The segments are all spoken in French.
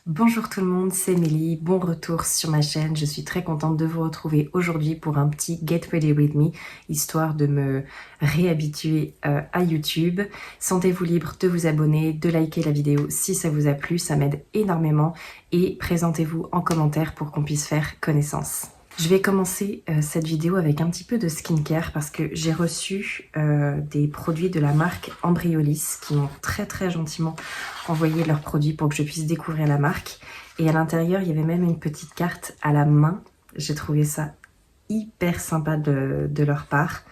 Bonjour tout le monde, c'est Mélie, bon retour sur ma chaîne, je suis très contente de vous retrouver aujourd'hui pour un petit Get Ready With Me, histoire de me réhabituer à YouTube. Sentez-vous libre de vous abonner, de liker la vidéo si ça vous a plu, ça m'aide énormément et présentez-vous en commentaire pour qu'on puisse faire connaissance. Je vais commencer cette vidéo avec un petit peu de skincare parce que j'ai reçu des produits de la marque Embryolisse qui m'ont très gentiment envoyé leurs produits pour que je puisse découvrir la marque. Et à l'intérieur, il y avait même une petite carte à la main. J'ai trouvé ça hyper sympa de leur part.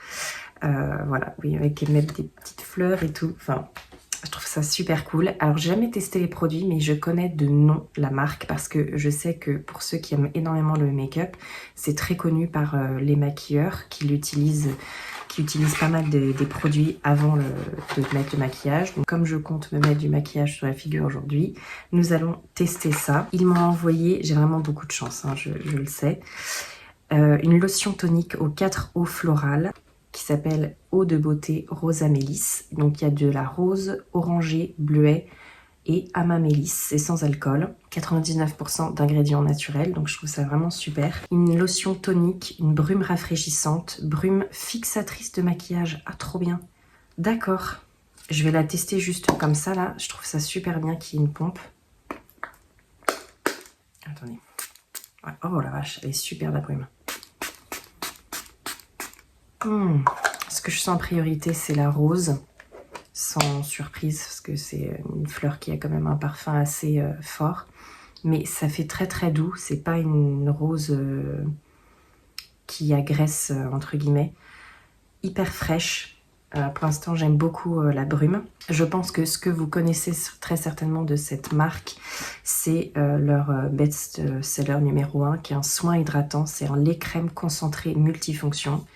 Voilà, oui, avec ils mettent des petites fleurs et tout. Enfin, je trouve ça super cool. Alors, j'ai jamais testé les produits, mais je connais de nom la marque parce que je sais que pour ceux qui aiment énormément le make-up, c'est très connu par les maquilleurs qui utilisent pas mal des produits avant de mettre le maquillage. Donc, comme je compte me mettre du maquillage sur la figure aujourd'hui, nous allons tester ça. Ils m'ont envoyé, j'ai vraiment beaucoup de chance, hein, je le sais, une lotion tonique aux 4 eaux florales qui s'appelle Eau de beauté Rosa Mélisse. Donc il y a de la rose, orangé, bleuet et amamélis, c'est sans alcool. 99% d'ingrédients naturels, donc je trouve ça vraiment super. Une lotion tonique, une brume rafraîchissante, brume fixatrice de maquillage. Ah, trop bien. D'accord. Je vais la tester juste comme ça, là. Je trouve ça super bien qu'il y ait une pompe. Attendez. Ouais. Oh la vache, elle est super, la brume. Ce que je sens en priorité, c'est la rose, sans surprise, parce que c'est une fleur qui a quand même un parfum assez fort. Mais ça fait très doux, c'est pas une rose qui agresse, entre guillemets. Hyper fraîche. Pour l'instant, j'aime beaucoup la brume. Je pense que ce que vous connaissez très certainement de cette marque, c'est leur best-seller numéro 1, qui est un soin hydratant. C'est un lait crème concentré multifonction.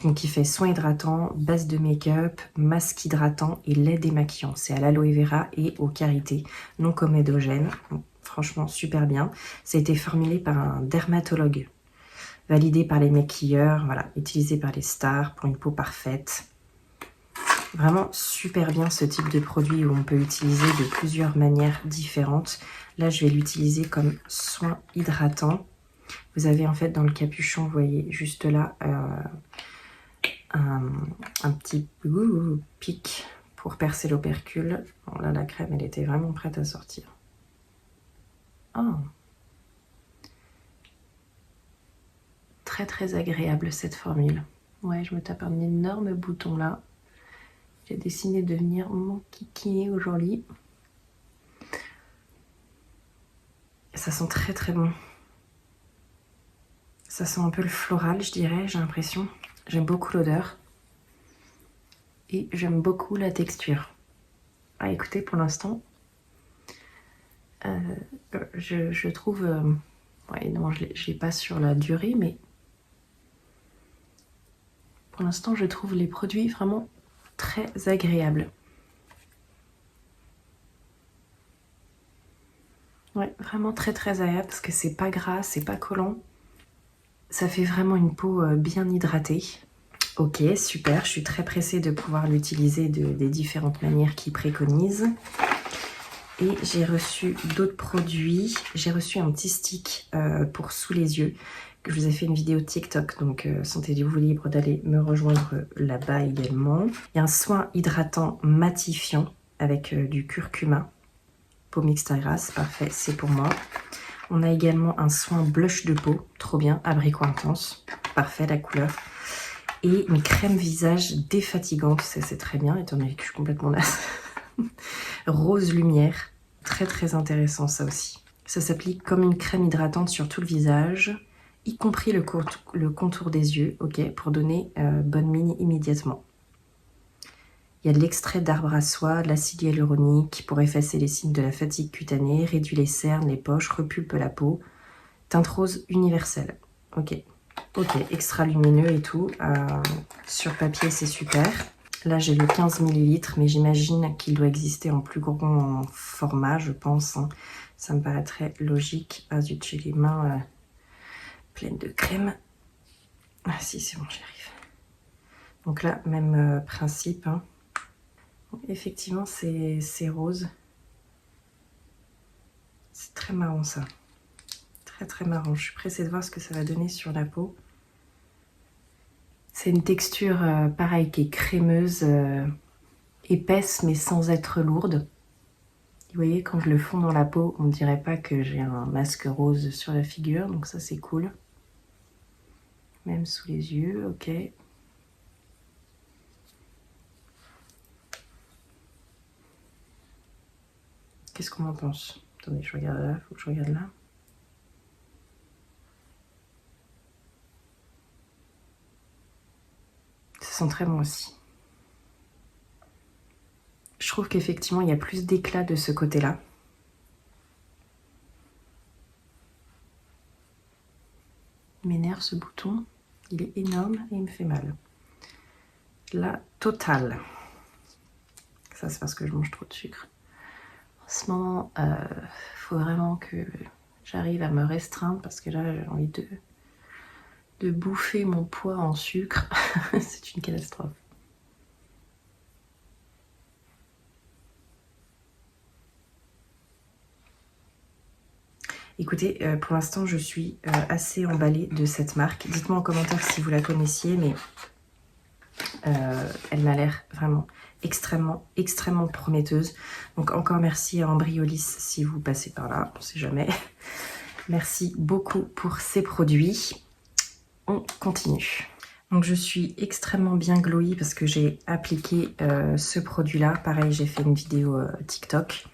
Donc il fait soin hydratant, base de make-up, masque hydratant et lait démaquillant. C'est à l'aloe vera et au karité, non comédogène. Donc, franchement super bien. Ça a été formulé par un dermatologue, validé par les maquilleurs, voilà, utilisé par les stars pour une peau parfaite. Vraiment super bien ce type de produit où on peut utiliser de plusieurs manières différentes. Là je vais l'utiliser comme soin hydratant. Vous avez en fait dans le capuchon, vous voyez juste là, un petit pic pour percer l'opercule. Bon, là la crème elle était vraiment prête à sortir. Oh. Très agréable cette formule. Ouais, je me tape un énorme bouton là. J'ai décidé de venir m'enquiquiner aujourd'hui. Ça sent très bon. Ça sent un peu le floral, je dirais, j'ai l'impression. J'aime beaucoup l'odeur. Et j'aime beaucoup la texture. Ah, écoutez, pour l'instant, je trouve... ouais, non, je l'ai pas sur la durée, mais pour l'instant, je trouve les produits vraiment très agréables. Ouais, vraiment très agréable parce que c'est pas gras, c'est pas collant. Ça fait vraiment une peau bien hydratée. Ok, super, je suis très pressée de pouvoir l'utiliser des différentes manières qu'ils préconisent. Et j'ai reçu d'autres produits. J'ai reçu un petit stick pour sous les yeux. Que je vous ai fait une vidéo TikTok, donc sentez-vous libre d'aller me rejoindre là-bas également. Il y a un soin hydratant matifiant avec du curcuma. Peau mixte à grasse, parfait, c'est pour moi. On a également un soin blush de peau, trop bien, abricot intense, parfait la couleur. Et une crème visage défatigante, ça c'est très bien, étant donné que je suis complètement naze. Rose lumière, très intéressant ça aussi. Ça s'applique comme une crème hydratante sur tout le visage, y compris le contour des yeux, ok, pour donner bonne mine immédiatement. Il y a de l'extrait d'arbre à soie, de l'acide hyaluronique pour effacer les signes de la fatigue cutanée, réduit les cernes, les poches, repulpe la peau. Teinte rose universelle. Ok, extra lumineux et tout. Sur papier, c'est super. Là, j'ai le 15 ml, mais j'imagine qu'il doit exister en plus grand format, je pense. Hein. Ça me paraîtrait logique. Ah zut, j'ai les mains pleines de crème. Ah si, c'est bon, j'y arrive. Donc là, même principe. Hein. Effectivement, c'est rose. C'est Très marrant ça. Très très marrant. Je suis pressée de voir ce que ça va donner sur la peau. C'est une texture pareil qui est crémeuse, épaisse mais sans être lourde. Vous voyez, quand je le fonds dans la peau, on ne dirait pas que j'ai un masque rose sur la figure, donc ça c'est cool. Même sous les yeux, ok. Qu'est-ce qu'on en pense? Attendez, je regarde là, faut que je regarde là. Ça sent très bon aussi. Je trouve qu'effectivement, il y a plus d'éclat de ce côté-là. Il m'énerve ce bouton. Il est énorme et il me fait mal. La totale. Ça, c'est parce que je mange trop de sucre. En ce moment, faut vraiment que j'arrive à me restreindre parce que là, j'ai envie de bouffer mon poids en sucre. C'est une catastrophe. Écoutez, pour l'instant, je suis assez emballée de cette marque. Dites-moi en commentaire si vous la connaissiez, mais elle m'a l'air vraiment extrêmement prometteuse. Donc encore merci à Embryolisse si vous passez par là, on sait jamais. Merci beaucoup pour ces produits. On continue. Donc je suis extrêmement bien glowy parce que j'ai appliqué ce produit-là. Pareil, j'ai fait une vidéo TikTok.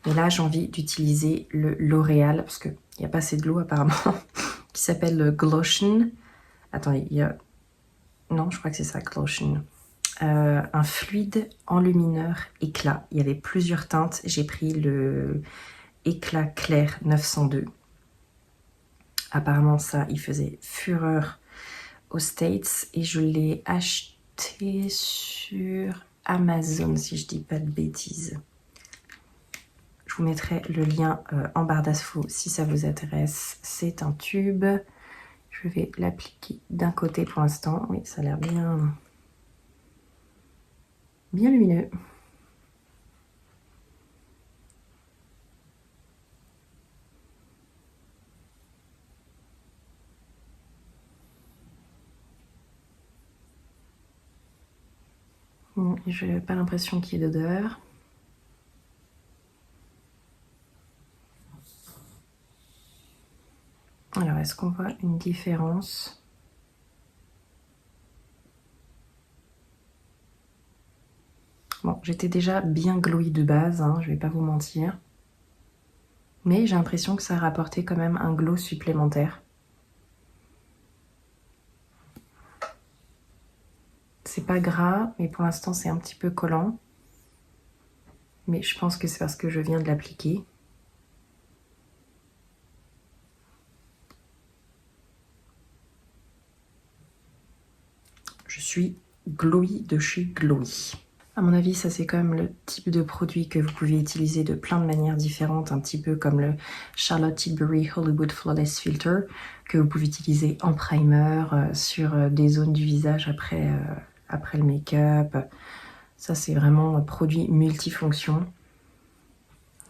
Et là, j'ai envie d'utiliser le L'Oréal, parce qu'il n'y a pas assez de l'eau apparemment, qui s'appelle le Glotion. Attendez, il y a... Non, je crois que c'est ça, Glotion. Un fluide enlumineur éclat. Il y avait plusieurs teintes. J'ai pris le éclat clair 902. Apparemment, ça, il faisait fureur aux States. Et je l'ai acheté sur Amazon, si je dis pas de bêtises. Je vous mettrai le lien en barre d'infos si ça vous intéresse. C'est un tube. Je vais l'appliquer d'un côté pour l'instant. Oui, ça a l'air bien lumineux. Je n'ai pas l'impression qu'il y ait d'odeur. Alors, est-ce qu'on voit une différence? Bon, j'étais déjà bien glowy de base, hein, je vais pas vous mentir. Mais j'ai l'impression que ça a rapporté quand même un glow supplémentaire. C'est pas gras, mais pour l'instant c'est un petit peu collant. Mais je pense que c'est parce que je viens de l'appliquer. Je suis glowy de chez Glowy. À mon avis, ça c'est quand même le type de produit que vous pouvez utiliser de plein de manières différentes, un petit peu comme le Charlotte Tilbury Hollywood Flawless Filter, que vous pouvez utiliser en primer, sur des zones du visage après le make-up. Ça c'est vraiment un produit multifonction.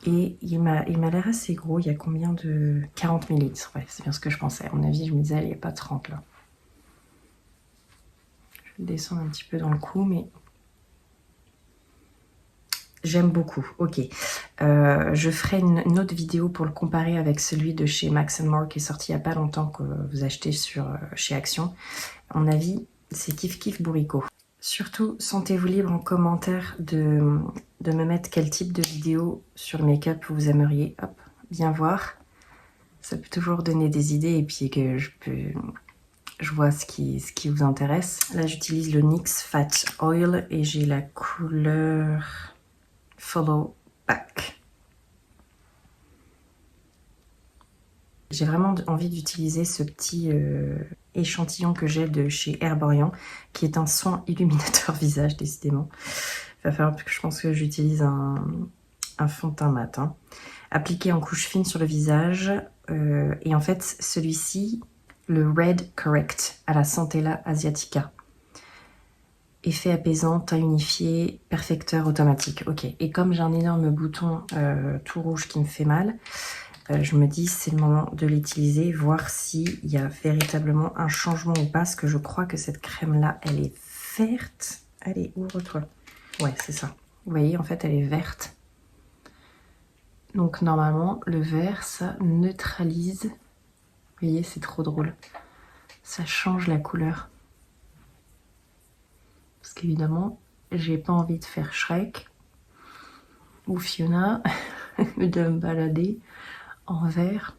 Et il m'a l'air assez gros, il y a combien de... 40 ml, ouais, c'est bien ce que je pensais. À mon avis, je me disais, il n'y a pas 30 là. Je vais descendre un petit peu dans le cou, mais... J'aime beaucoup, ok. Je ferai une autre vidéo pour le comparer avec celui de chez Max & More qui est sorti il n'y a pas longtemps, que vous achetez chez Action. À mon avis, c'est kiff kiff bourricot. Surtout, sentez-vous libre en commentaire de me mettre quel type de vidéo sur le make-up vous aimeriez bien voir. Ça peut toujours donner des idées et puis que je vois ce qui vous intéresse. Là, j'utilise le NYX Fat Oil et j'ai la couleur Follow Back. J'ai vraiment envie d'utiliser ce petit échantillon que j'ai de chez Herborian, qui est un soin illuminateur visage, décidément. Il va falloir que je pense que j'utilise un fond de teint mat. Hein. Appliqué en couche fine sur le visage. Et en fait, celui-ci, le Red Correct à la Centella Asiatica. Effet apaisant, teint unifié, perfecteur automatique. Ok. Et comme j'ai un énorme bouton tout rouge qui me fait mal, je me dis c'est le moment de l'utiliser, voir s'il y a véritablement un changement ou pas, parce que je crois que cette crème là elle est verte. Allez, ouvre-toi. Ouais, c'est ça. Vous voyez, en fait elle est verte. Donc normalement le vert ça neutralise. Vous voyez, c'est trop drôle. Ça change la couleur. Parce qu'évidemment, j'ai pas envie de faire Shrek ou Fiona, de me balader en vert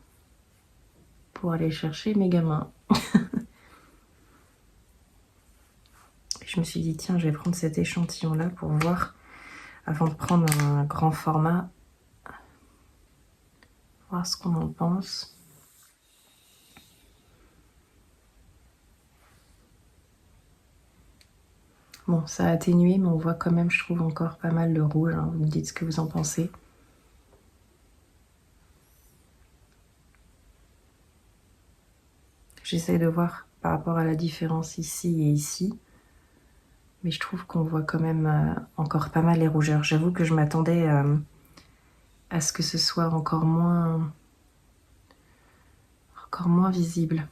pour aller chercher mes gamins. Je me suis dit, tiens, je vais prendre cet échantillon-là pour voir, avant de prendre un grand format, voir ce qu'on en pense. Bon, ça a atténué, mais on voit quand même, je trouve, encore pas mal le rouge. Hein. Vous me dites ce que vous en pensez. J'essaie de voir par rapport à la différence ici et ici. Mais je trouve qu'on voit quand même encore pas mal les rougeurs. J'avoue que je m'attendais à ce que ce soit encore moins visible.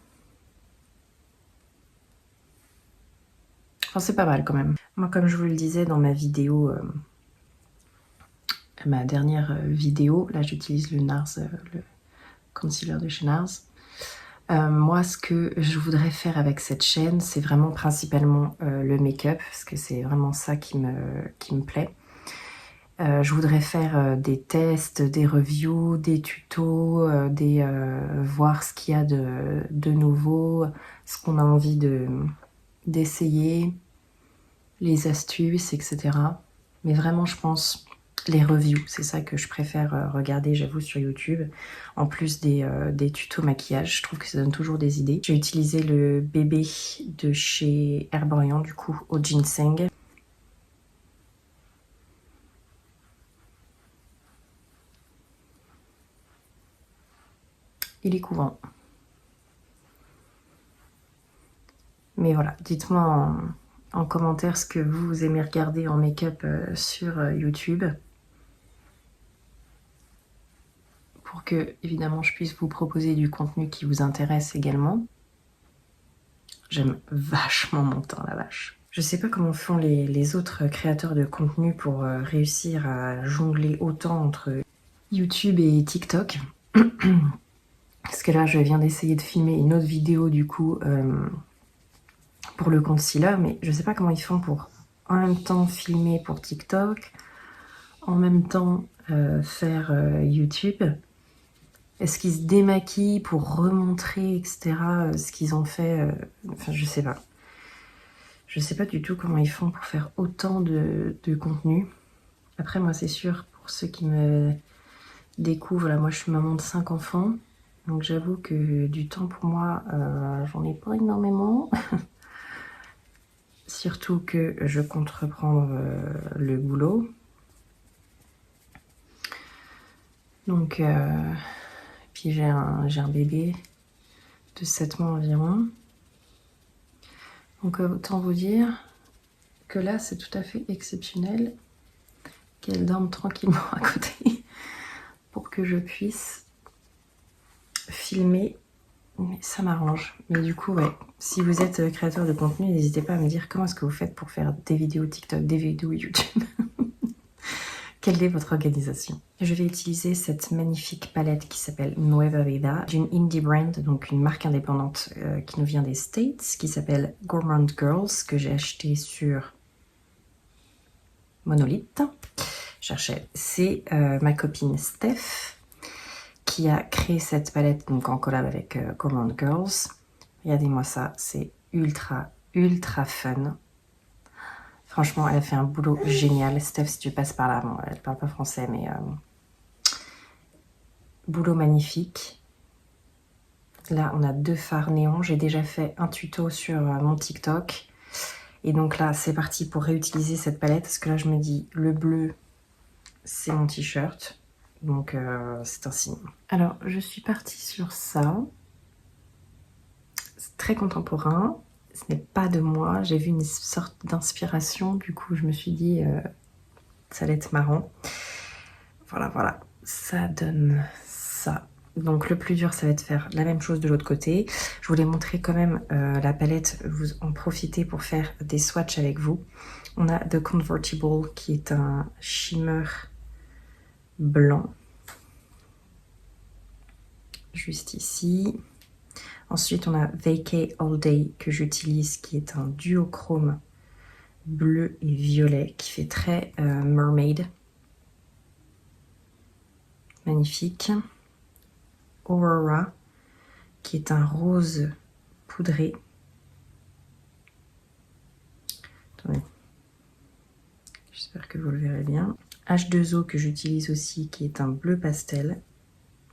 Enfin, c'est pas mal quand même. Moi, comme je vous le disais dans ma vidéo, ma dernière vidéo, là j'utilise le NARS, le concealer de chez NARS. Moi, ce que je voudrais faire avec cette chaîne, c'est vraiment principalement le make-up, parce que c'est vraiment ça qui me plaît. Je voudrais faire des tests, des reviews, des tutos, voir ce qu'il y a de nouveau, ce qu'on a envie d'essayer, les astuces, etc. Mais vraiment, je pense, les reviews, c'est ça que je préfère regarder, j'avoue, sur YouTube. En plus des tutos maquillage, je trouve que ça donne toujours des idées. J'ai utilisé le bébé de chez Herborian, du coup, au ginseng. Il est courant. Mais voilà, dites-moi en commentaire ce que vous aimez regarder en make-up sur YouTube. Pour que, évidemment, je puisse vous proposer du contenu qui vous intéresse également. J'aime vachement mon teint, la vache. Je sais pas comment font les autres créateurs de contenu pour réussir à jongler autant entre YouTube et TikTok. Parce que là, je viens d'essayer de filmer une autre vidéo, du coup, pour le concealer, mais je sais pas comment ils font pour en même temps filmer pour TikTok, en même temps faire YouTube. Est-ce qu'ils se démaquillent pour remontrer, etc., ce qu'ils ont fait enfin, je sais pas. Je sais pas du tout comment ils font pour faire autant de contenu. Après, moi, c'est sûr, pour ceux qui me découvrent, là, moi, je suis maman de 5 enfants. Donc, j'avoue que du temps pour moi, j'en ai pas énormément. Surtout que je compte reprendre le boulot. Donc, puis j'ai un bébé de 7 mois environ. Donc autant vous dire que là, c'est tout à fait exceptionnel qu'elle dorme tranquillement à côté pour que je puisse filmer. Mais ça m'arrange. Mais du coup, ouais, si vous êtes créateur de contenu, n'hésitez pas à me dire comment est-ce que vous faites pour faire des vidéos TikTok, des vidéos YouTube. Quelle est votre organisation? Je vais utiliser cette magnifique palette qui s'appelle Nueva Vida, d'une indie brand, donc une marque indépendante qui nous vient des States, qui s'appelle Gourmand Girls, que j'ai acheté sur Monolith. Cherchais. C'est ma copine Steph qui a créé cette palette donc en collab avec Gourmand Girls. Regardez-moi ça, c'est ultra fun. Franchement, elle a fait un boulot génial. Steph, si tu passes par là, bon, elle parle pas français, mais boulot magnifique. Là, on a 2 fards néons. J'ai déjà fait un tuto sur mon TikTok. Et donc là, c'est parti pour réutiliser cette palette. Parce que là, je me dis, le bleu, c'est mon t-shirt. Donc, c'est un signe. Alors, je suis partie sur ça. C'est très contemporain. Ce n'est pas de moi. J'ai vu une sorte d'inspiration. Du coup, je me suis dit, ça allait être marrant. Voilà, ça donne ça. Donc le plus dur, ça va être de faire la même chose de l'autre côté. Je voulais montrer quand même la palette, vous en profitez pour faire des swatchs avec vous. On a The Convertible qui est un shimmer blanc. Juste ici. Ensuite, on a Vacay All Day que j'utilise, qui est un duochrome bleu et violet qui fait très mermaid. Magnifique. Aurora qui est un rose poudré. Attendez. J'espère que vous le verrez bien. H2O que j'utilise aussi qui est un bleu pastel.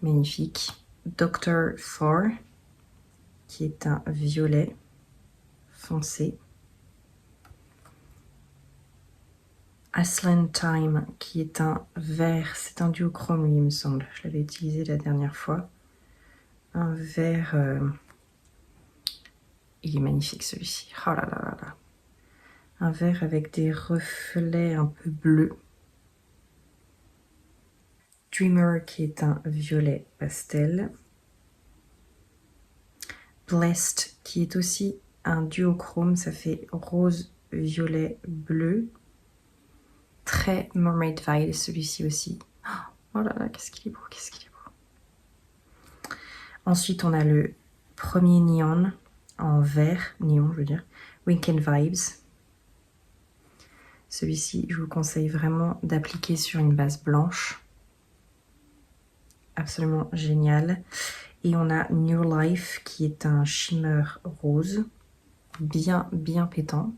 Magnifique. Dr. Thor qui est un violet foncé. Aslan Time qui est un vert, c'est un duochrome lui il me semble, je l'avais utilisé la dernière fois. Un vert, il est magnifique celui-ci, oh là là là là. Un vert avec des reflets un peu bleus. Dreamer qui est un violet pastel. Blessed qui est aussi un duochrome, ça fait rose, violet, bleu. Très mermaid vibe celui-ci aussi. Oh là là, qu'est-ce qu'il est beau, qu'est-ce qu'il est beau. Ensuite, on a le premier neon en vert, neon je veux dire, Weekend Vibes. Celui-ci, je vous conseille vraiment d'appliquer sur une base blanche. Absolument génial. Et on a New Life qui est un shimmer rose, bien pétant.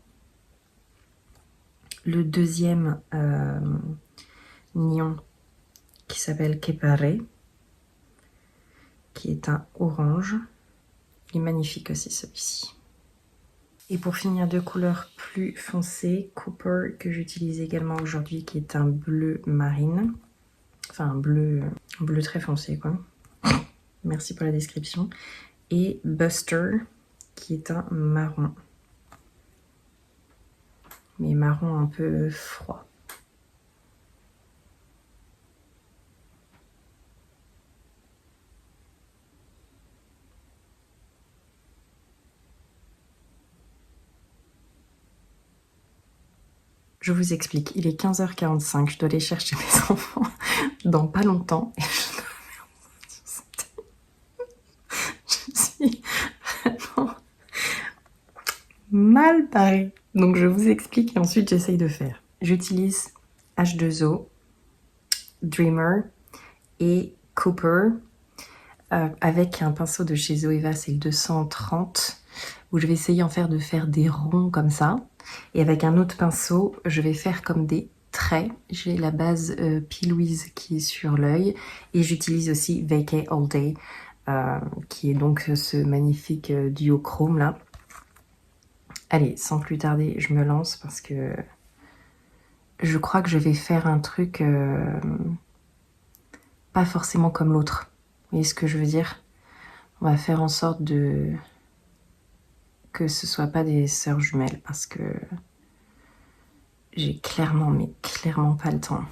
Le deuxième neon qui s'appelle Kepare, qui est un orange. Il est magnifique aussi celui-ci. Et pour finir, deux couleurs plus foncées, Cooper que j'utilise également aujourd'hui, qui est un bleu marine. Enfin un bleu très foncé quoi. Merci pour la description. Et Buster qui est un marron. Mais marron un peu froid. Je vous explique, il est 15h45, je dois aller chercher mes enfants dans pas longtemps. Et je suis vraiment mal barrée. Donc je vous explique et ensuite j'essaye de faire. J'utilise H2O, Dreamer et Cooper avec un pinceau de chez Zoeva, c'est le 230, où je vais essayer de faire des ronds comme ça. Et avec un autre pinceau, je vais faire comme des traits. J'ai la base P. Louise qui est sur l'œil. Et j'utilise aussi Vacay All Day, qui est donc ce magnifique duochrome là. Allez, sans plus tarder, je me lance parce que je crois que je vais faire un truc pas forcément comme l'autre. Vous voyez ce que je veux dire? On va faire en sorte que ce soit pas des sœurs jumelles parce que j'ai clairement, mais clairement pas le temps.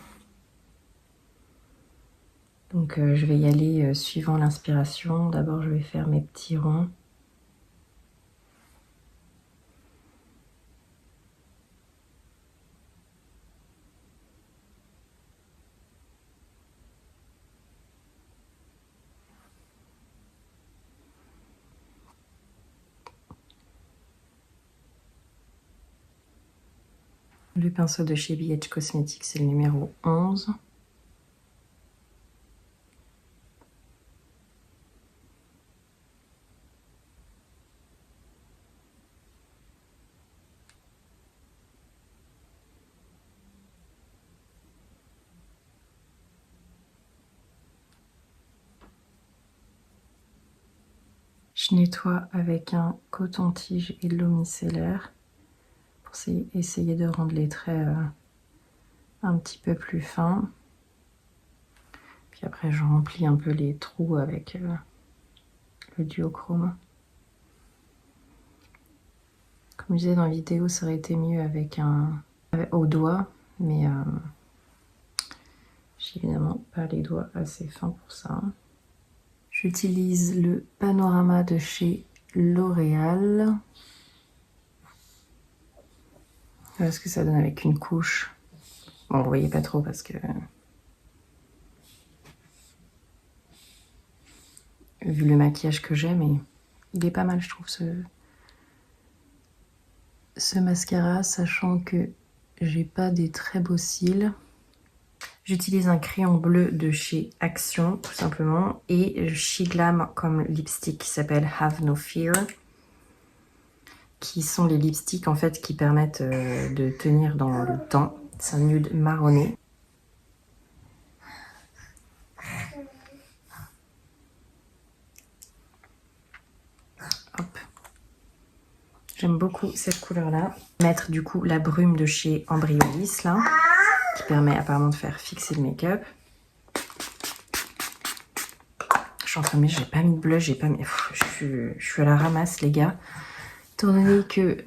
Donc je vais y aller suivant l'inspiration. D'abord je vais faire mes petits ronds. Le pinceau de chez BH Cosmetics, c'est le numéro 11. Je nettoie avec un coton-tige et de l'eau micellaire pour essayer de rendre les traits un petit peu plus fins. Puis après, je remplis un peu les trous avec le duochrome. Comme je disais dans la vidéo, ça aurait été mieux avec au doigt, mais j'ai évidemment pas les doigts assez fins pour ça. J'utilise le Panorama de chez L'Oréal. Voilà ce que ça donne avec une couche. Bon, vous voyez pas trop parce que... vu le maquillage que j'ai, mais il est pas mal, je trouve, ce mascara, sachant que j'ai pas des très beaux cils. J'utilise un crayon bleu de chez Action, tout simplement, et Shiglam comme lipstick qui s'appelle Have No Fear, qui sont les lipsticks en fait qui permettent de tenir dans le temps. C'est un nude marronné. Hop. J'aime beaucoup cette couleur-là. Mettre du coup la brume de chez Embryolisse, là, qui permet apparemment de faire fixer le make-up. Je suis en train de mettre, j'ai pas mis de blush, j'ai pas mis... je suis à la ramasse, les gars. Étant donné que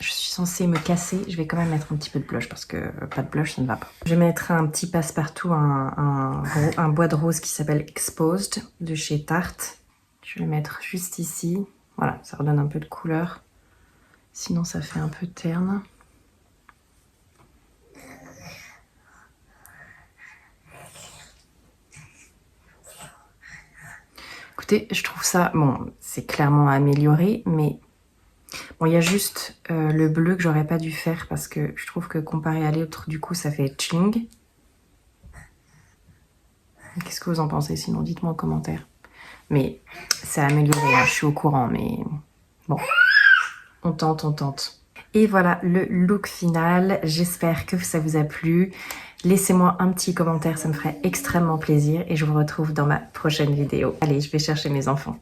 je suis censée me casser, je vais quand même mettre un petit peu de blush parce que pas de blush, ça ne va pas. Je vais mettre un petit passe-partout, un bois de rose qui s'appelle Exposed de chez Tarte. Je vais le mettre juste ici. Voilà, ça redonne un peu de couleur. Sinon, ça fait un peu terne. Écoutez, je trouve ça... Bon, c'est clairement amélioré, mais... Bon, il y a juste le bleu que j'aurais pas dû faire parce que je trouve que comparé à l'autre, du coup, ça fait ching. Qu'est-ce que vous en pensez? Sinon, dites-moi en commentaire. Mais c'est amélioré, hein, je suis au courant, mais bon, on tente, on tente. Et voilà le look final. J'espère que ça vous a plu. Laissez-moi un petit commentaire, ça me ferait extrêmement plaisir. Et je vous retrouve dans ma prochaine vidéo. Allez, je vais chercher mes enfants.